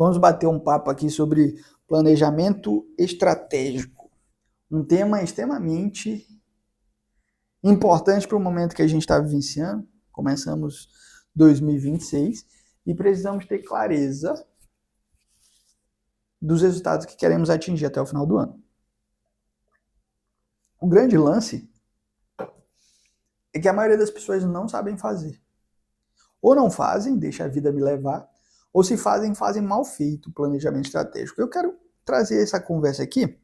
Vamos bater um papo aqui sobre planejamento estratégico. Um tema extremamente importante para o momento que a gente está vivenciando. Começamos 2026 e precisamos ter clareza dos resultados que queremos atingir até o final do ano. O grande lance é que a maioria das pessoas não sabem fazer. Ou não fazem, deixa a vida me levar, ou se fazem, fazem mal feito o planejamento estratégico. Eu quero trazer essa conversa aqui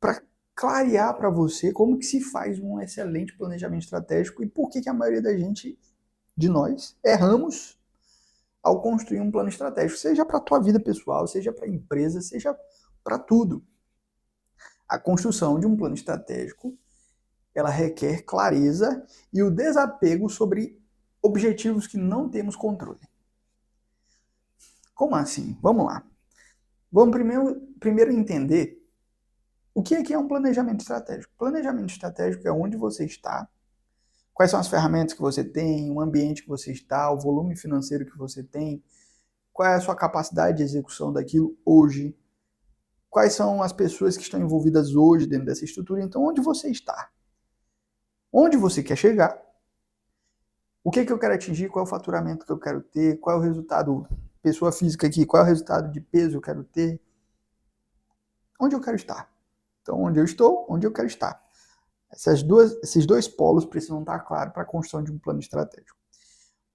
para clarear para você como que se faz um excelente planejamento estratégico e por que a maioria da gente, de nós, erramos ao construir um plano estratégico, seja para a tua vida pessoal, seja para a empresa, seja para tudo. A construção de um plano estratégico, ela requer clareza e o desapego sobre objetivos que não temos controle. Como assim? Vamos lá. Vamos primeiro entender o que é um planejamento estratégico. Planejamento estratégico é onde você está, quais são as ferramentas que você tem, o ambiente que você está, o volume financeiro que você tem, qual é a sua capacidade de execução daquilo hoje, quais são as pessoas que estão envolvidas hoje dentro dessa estrutura. Então, onde você está? Onde você quer chegar? O que eu quero atingir? Qual é o faturamento que eu quero ter? Qual é o resultado, pessoa física aqui, qual é o resultado de peso que eu quero ter? Onde eu quero estar? Então, onde eu estou, onde eu quero estar. Esses dois polos precisam estar claros para a construção de um plano estratégico.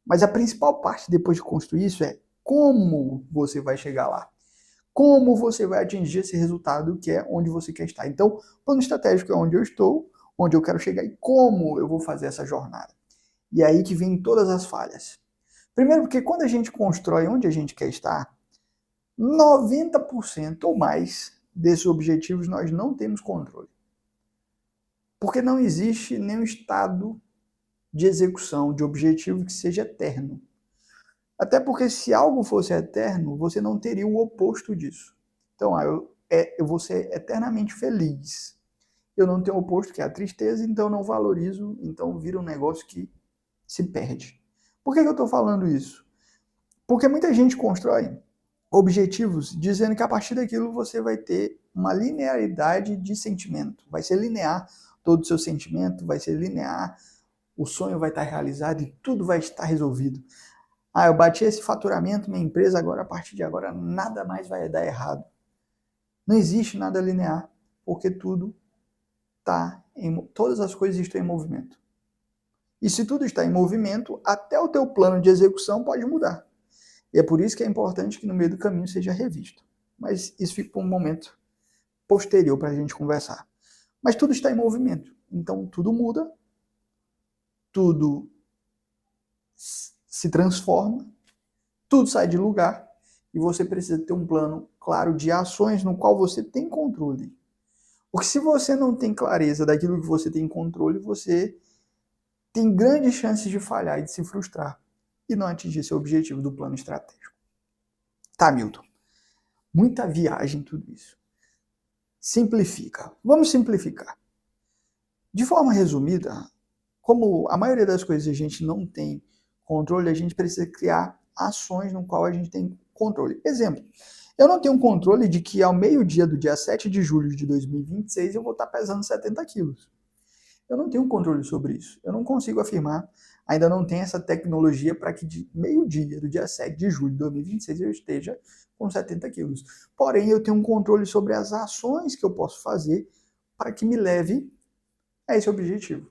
Mas a principal parte depois de construir isso é como você vai chegar lá. Como você vai atingir esse resultado que é onde você quer estar. Então, plano estratégico é onde eu estou, onde eu quero chegar e como eu vou fazer essa jornada. E é aí que vem todas as falhas. Primeiro, porque quando a gente constrói onde a gente quer estar, 90% ou mais desses objetivos nós não temos controle. Porque não existe nenhum estado de execução de objetivo que seja eterno. Até porque se algo fosse eterno, você não teria o oposto disso. Então, eu vou ser eternamente feliz. Eu não tenho o oposto, que é a tristeza, então não valorizo, então vira um negócio que se perde. Por que eu estou falando isso? Porque muita gente constrói objetivos dizendo que a partir daquilo você vai ter uma linearidade de sentimento. Vai ser linear todo o seu sentimento, vai ser linear, o sonho vai estar realizado e tudo vai estar resolvido. Ah, eu bati esse faturamento, minha empresa agora, a partir de agora, nada mais vai dar errado. Não existe nada linear, porque todas as coisas estão em movimento. E se tudo está em movimento, até o teu plano de execução pode mudar. E é por isso que é importante que no meio do caminho seja revisto. Mas isso fica para um momento posterior para a gente conversar. Mas tudo está em movimento. Então tudo muda, tudo se transforma, tudo sai de lugar e você precisa ter um plano claro de ações no qual você tem controle. Porque se você não tem clareza daquilo que você tem controle, você tem grandes chances de falhar e de se frustrar e não atingir seu objetivo do plano estratégico. Tá, Milton? Muita viagem tudo isso. Simplifica. Vamos simplificar. De forma resumida, como a maioria das coisas a gente não tem controle, a gente precisa criar ações no qual a gente tem controle. Exemplo, eu não tenho controle de que ao meio-dia do dia 7 de julho de 2026 eu vou estar pesando 70 quilos. Eu não tenho controle sobre isso. Eu não consigo afirmar, ainda não tem essa tecnologia para que de meio-dia do dia 7 de julho de 2026 eu esteja com 70 quilos. Porém, eu tenho um controle sobre as ações que eu posso fazer para que me leve a esse objetivo.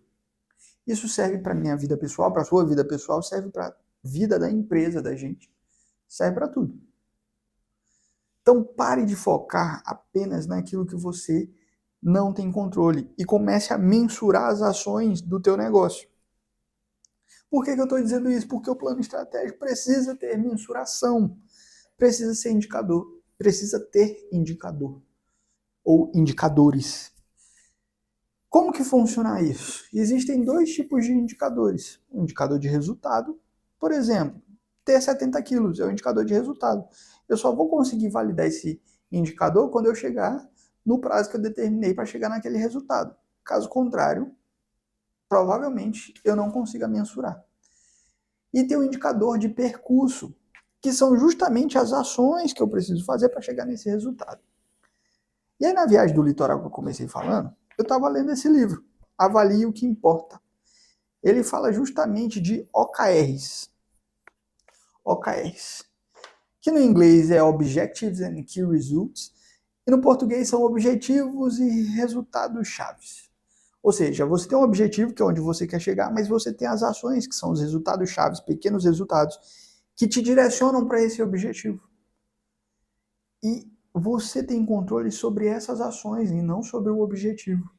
Isso serve para a minha vida pessoal, para a sua vida pessoal, serve para a vida da empresa da gente, serve para tudo. Então pare de focar apenas naquilo que você não tem controle e comece a mensurar as ações do teu negócio. Por que eu estou dizendo isso? Porque o plano estratégico precisa ter mensuração, precisa ser indicador, precisa ter indicador ou indicadores. Como que funciona isso? Existem dois tipos de indicadores. O indicador de resultado, por exemplo, ter 70 quilos é o indicador de resultado. Eu só vou conseguir validar esse indicador quando eu chegar no prazo que eu determinei para chegar naquele resultado. Caso contrário, provavelmente eu não consiga mensurar. E tem o indicador de percurso. que são justamente as ações que eu preciso fazer para chegar nesse resultado. E aí, na viagem do litoral que eu comecei falando, eu estava lendo esse livro, Avalie o que Importa. Ele fala justamente de OKRs. OKRs, que no inglês é Objectives and Key Results, e no português são objetivos e resultados chaves. Ou seja, você tem um objetivo, que é onde você quer chegar, mas você tem as ações, que são os resultados chaves, pequenos resultados, que te direcionam para esse objetivo. E você tem controle sobre essas ações e não sobre o objetivo.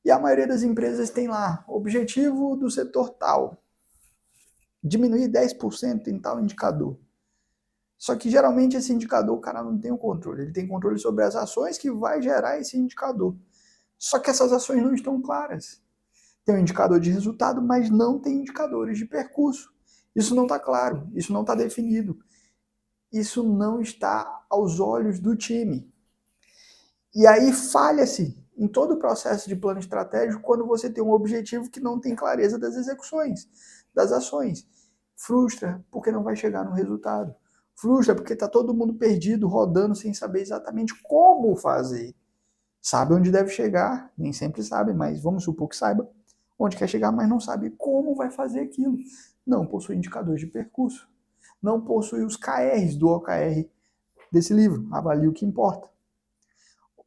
E a maioria das empresas tem lá, objetivo do setor tal, diminuir 10% em tal indicador. Só que geralmente esse indicador o cara não tem o controle, ele tem controle sobre as ações que vai gerar esse indicador. Só que essas ações não estão claras. Tem um indicador de resultado, mas não tem indicadores de percurso. Isso não está claro, isso não está definido. Isso não está aos olhos do time. E aí falha-se em todo o processo de plano estratégico quando você tem um objetivo que não tem clareza das execuções, das ações. Frustra porque não vai chegar no resultado. Frustra porque está todo mundo perdido, rodando sem saber exatamente como fazer. Sabe onde deve chegar, nem sempre sabe, mas vamos supor que saiba onde quer chegar, mas não sabe como vai fazer aquilo. Não possui indicadores de percurso. Não possui os KRs do OKR desse livro, Avalie o que Importa.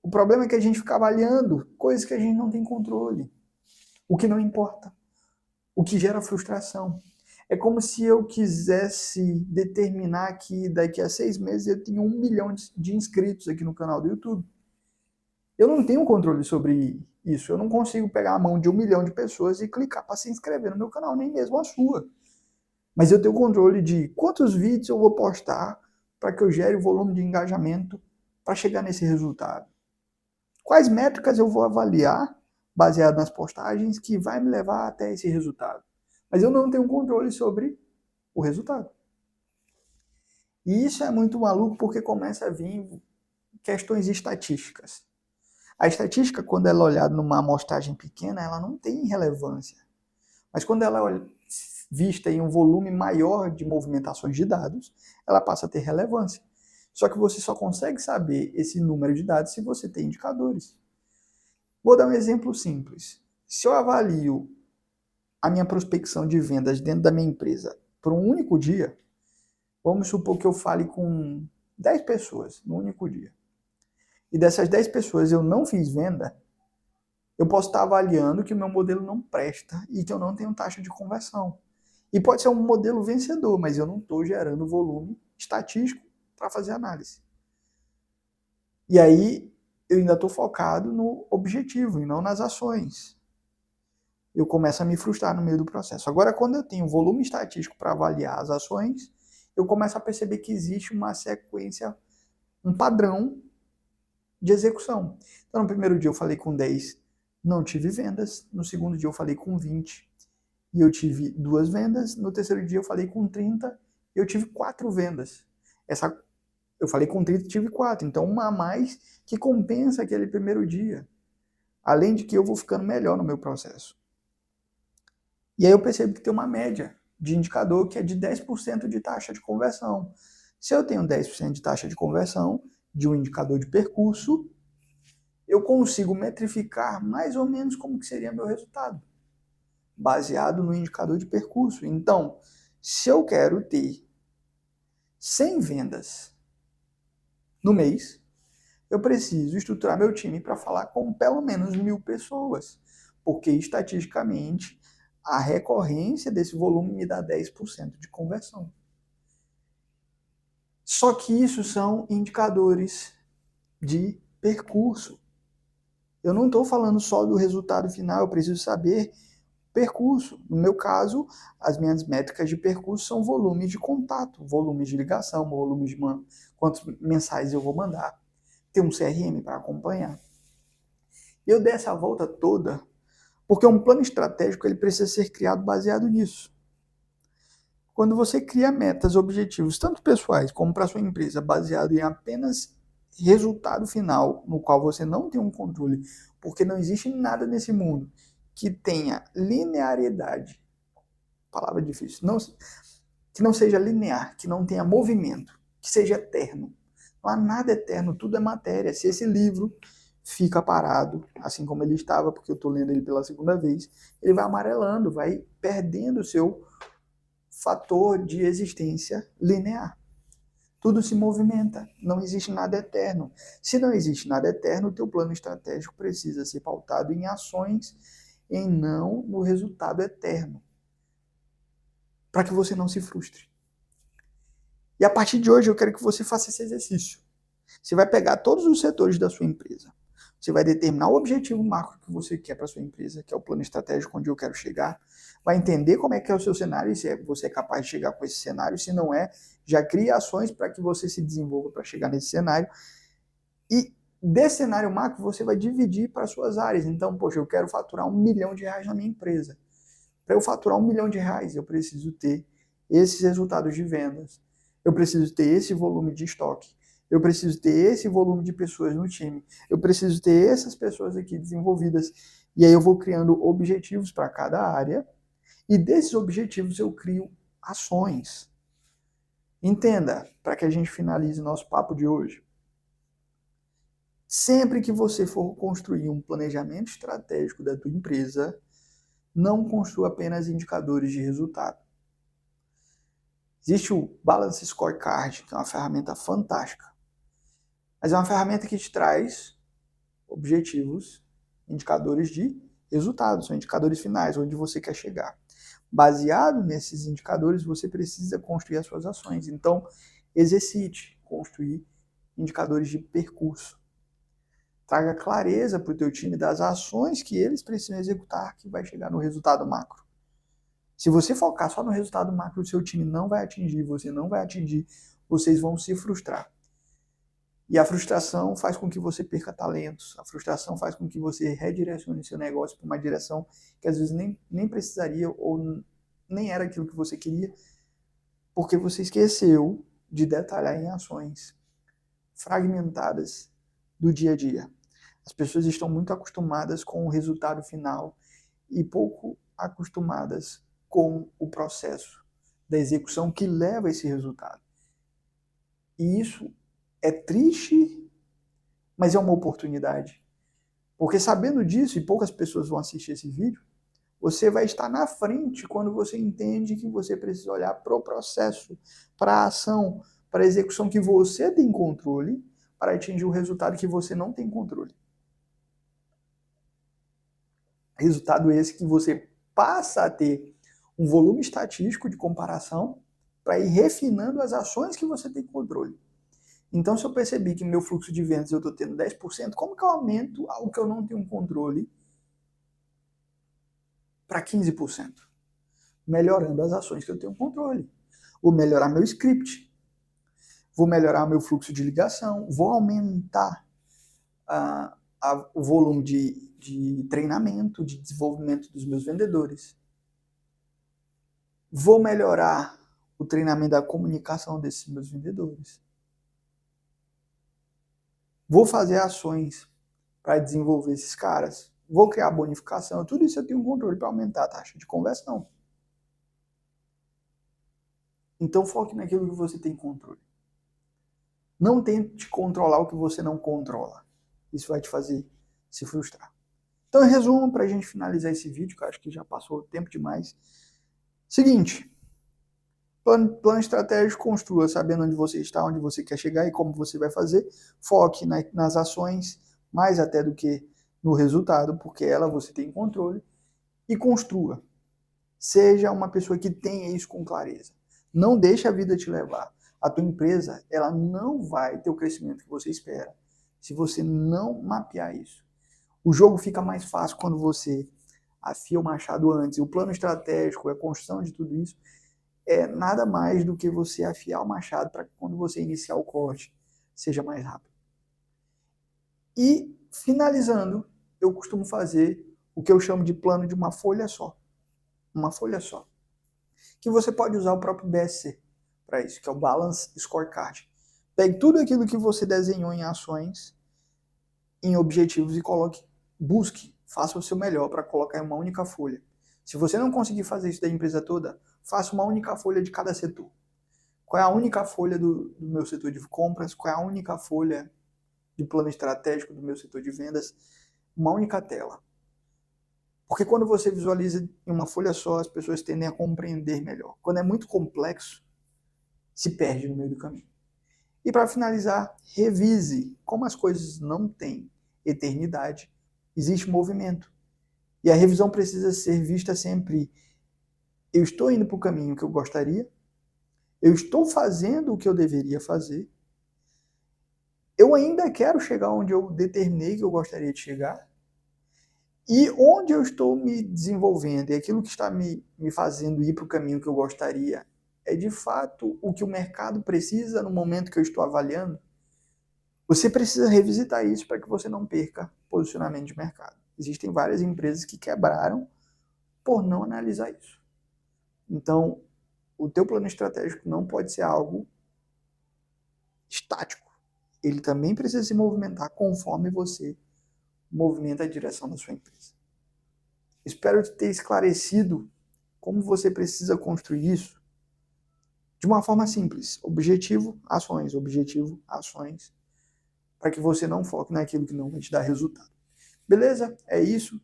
O problema é que a gente fica avaliando coisas que a gente não tem controle, o que não importa, o que gera frustração. É como se eu quisesse determinar que daqui a 6 meses eu tenho 1 milhão de inscritos aqui no canal do YouTube. Eu não tenho controle sobre isso. Eu não consigo pegar a mão de 1 milhão de pessoas e clicar para se inscrever no meu canal, nem mesmo a sua. Mas eu tenho controle de quantos vídeos eu vou postar para que eu gere o volume de engajamento para chegar nesse resultado. Quais métricas eu vou avaliar, baseado nas postagens, que vai me levar até esse resultado. Mas eu não tenho controle sobre o resultado. E isso é muito maluco porque começa a vir questões estatísticas. A estatística, quando ela é olhada numa amostragem pequena, ela não tem relevância. Mas quando ela é vista em um volume maior de movimentações de dados, ela passa a ter relevância. Só que você só consegue saber esse número de dados se você tem indicadores. Vou dar um exemplo simples. Se eu avalio a minha prospecção de vendas dentro da minha empresa por um único dia, vamos supor que eu fale com 10 pessoas no único dia. E dessas 10 pessoas eu não fiz venda, eu posso estar avaliando que o meu modelo não presta e que eu não tenho taxa de conversão. E pode ser um modelo vencedor, mas eu não estou gerando volume estatístico para fazer análise. E aí eu ainda estou focado no objetivo e não nas ações. Eu começo a me frustrar no meio do processo. Agora, quando eu tenho volume estatístico para avaliar as ações, eu começo a perceber que existe uma sequência, um padrão de execução. Então, no primeiro dia eu falei com 10, não tive vendas. No segundo dia eu falei com 20 e eu tive 2 vendas. No terceiro dia eu falei com 30 e eu tive 4 vendas. Eu falei com 30 e tive 4. Então, uma a mais que compensa aquele primeiro dia. Além de que eu vou ficando melhor no meu processo. E aí eu percebo que tem uma média de indicador que é de 10% de taxa de conversão. Se eu tenho 10% de taxa de conversão de um indicador de percurso, eu consigo metrificar mais ou menos como que seria meu resultado, baseado no indicador de percurso. Então, se eu quero ter 100 vendas no mês, eu preciso estruturar meu time para falar com pelo menos 1.000 pessoas, porque estatisticamente a recorrência desse volume me dá 10% de conversão. Só que isso são indicadores de percurso. Eu não estou falando só do resultado final, eu preciso saber percurso. No meu caso, as minhas métricas de percurso são volumes de contato, volumes de ligação, volumes de quantos mensais eu vou mandar. Ter um CRM para acompanhar. Eu dei essa volta toda porque um plano estratégico ele precisa ser criado baseado nisso. Quando você cria metas, objetivos, tanto pessoais como para sua empresa, baseado em apenas resultado final, no qual você não tem um controle, porque não existe nada nesse mundo que tenha linearidade. Palavra difícil. que não seja linear, que não tenha movimento, que seja eterno. Não há nada eterno, tudo é matéria. Se esse livro fica parado, assim como ele estava, porque eu estou lendo ele pela segunda vez, ele vai amarelando, vai perdendo o seu fator de existência linear. Tudo se movimenta, não existe nada eterno. Se não existe nada eterno, o teu plano estratégico precisa ser pautado em ações e não no resultado eterno, para que você não se frustre. E a partir de hoje eu quero que você faça esse exercício. Você vai pegar todos os setores da sua empresa. Você vai determinar o objetivo macro que você quer para a sua empresa, que é o plano estratégico onde eu quero chegar. Vai entender como é que é o seu cenário, se você é capaz de chegar com esse cenário. Se não é, já cria ações para que você se desenvolva para chegar nesse cenário. E desse cenário macro, você vai dividir para suas áreas. Então, poxa, eu quero faturar R$1 milhão na minha empresa. Para eu faturar R$1 milhão, eu preciso ter esses resultados de vendas. Eu preciso ter esse volume de estoque. Eu preciso ter esse volume de pessoas no time. Eu preciso ter essas pessoas aqui desenvolvidas. E aí eu vou criando objetivos para cada área. E desses objetivos eu crio ações. Entenda, para que a gente finalize nosso papo de hoje. Sempre que você for construir um planejamento estratégico da tua empresa, não construa apenas indicadores de resultado. Existe o Balance Scorecard, que é uma ferramenta fantástica. Mas é uma ferramenta que te traz objetivos, indicadores de resultados, são indicadores finais, onde você quer chegar. Baseado nesses indicadores, você precisa construir as suas ações. Então, exercite construir indicadores de percurso. Traga clareza para o teu time das ações que eles precisam executar que vai chegar no resultado macro. Se você focar só no resultado macro, o seu time não vai atingir, você não vai atingir, vocês vão se frustrar. E a frustração faz com que você perca talentos, a frustração faz com que você redirecione seu negócio para uma direção que às vezes nem precisaria ou nem era aquilo que você queria, porque você esqueceu de detalhar em ações fragmentadas do dia a dia. As pessoas estão muito acostumadas com o resultado final e pouco acostumadas com o processo da execução que leva a esse resultado. E isso é triste, mas é uma oportunidade. Porque sabendo disso, e poucas pessoas vão assistir esse vídeo, você vai estar na frente quando você entende que você precisa olhar para o processo, para a ação, para a execução que você tem controle, para atingir o resultado que você não tem controle. Resultado esse que você passa a ter um volume estatístico de comparação para ir refinando as ações que você tem controle. Então, se eu percebi que meu fluxo de vendas eu estou tendo 10%, como que eu aumento algo que eu não tenho controle para 15%? Melhorando as ações que eu tenho controle. Vou melhorar meu script, vou melhorar meu fluxo de ligação, vou aumentar o volume de treinamento, de desenvolvimento dos meus vendedores. Vou melhorar o treinamento da comunicação desses meus vendedores. Vou fazer ações para desenvolver esses caras. Vou criar bonificação. Tudo isso eu tenho um controle para aumentar a taxa de conversão. Então foque naquilo que você tem controle. Não tente controlar o que você não controla. Isso vai te fazer se frustrar. Então, em resumo, para a gente finalizar esse vídeo, que eu acho que já passou o tempo demais. Seguinte, plano estratégico, construa sabendo onde você está, onde você quer chegar e como você vai fazer. Foque nas ações, mais até do que no resultado, porque ela você tem controle. E construa. Seja uma pessoa que tenha isso com clareza. Não deixe a vida te levar. A tua empresa, ela não vai ter o crescimento que você espera se você não mapear isso. O jogo fica mais fácil quando você afia o machado antes. O plano estratégico, a construção de tudo isso, é nada mais do que você afiar o machado para que quando você iniciar o corte, seja mais rápido. E, finalizando, eu costumo fazer o que eu chamo de plano de uma folha só. Uma folha só. Que você pode usar o próprio BSC para isso, que é o Balance Scorecard. Pegue tudo aquilo que você desenhou em ações, em objetivos e busque, faça o seu melhor para colocar em uma única folha. Se você não conseguir fazer isso da empresa toda, faço uma única folha de cada setor. Qual é a única folha do meu setor de compras? Qual é a única folha de plano estratégico do meu setor de vendas? Uma única tela. Porque quando você visualiza em uma folha só, as pessoas tendem a compreender melhor. Quando é muito complexo, se perde no meio do caminho. E para finalizar, revise. Como as coisas não têm eternidade, existe movimento. E a revisão precisa ser vista sempre. Eu estou indo para o caminho que eu gostaria, eu estou fazendo o que eu deveria fazer, eu ainda quero chegar onde eu determinei que eu gostaria de chegar, e onde eu estou me desenvolvendo e aquilo que está me fazendo ir para o caminho que eu gostaria é de fato o que o mercado precisa no momento que eu estou avaliando. Você precisa revisitar isso para que você não perca posicionamento de mercado. Existem várias empresas que quebraram por não analisar isso. Então, o teu plano estratégico não pode ser algo estático. Ele também precisa se movimentar conforme você movimenta a direção da sua empresa. Espero ter esclarecido como você precisa construir isso de uma forma simples. Objetivo, ações. Objetivo, ações. Para que você não foque naquilo que não vai te dar resultado. Beleza? É isso.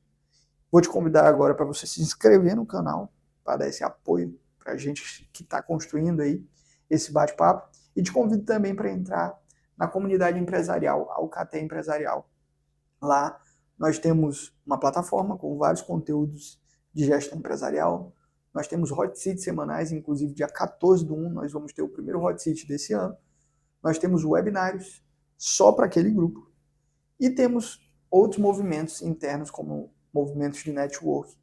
Vou te convidar agora para você se inscrever no canal, para dar esse apoio para a gente que está construindo aí esse bate-papo. E te convido também para entrar na comunidade empresarial, a UKT Empresarial. Lá nós temos uma plataforma com vários conteúdos de gestão empresarial. Nós temos hot seats semanais, inclusive dia 14/1 nós vamos ter o primeiro hot seat desse ano. Nós temos webinários só para aquele grupo. E temos outros movimentos internos, como movimentos de network,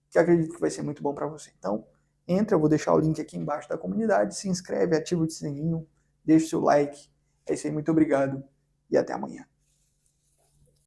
que acredito que vai ser muito bom para você. Então, entra, eu vou deixar o link aqui embaixo da comunidade, se inscreve, ativa o sininho, deixa o seu like. É isso aí, muito obrigado e até amanhã.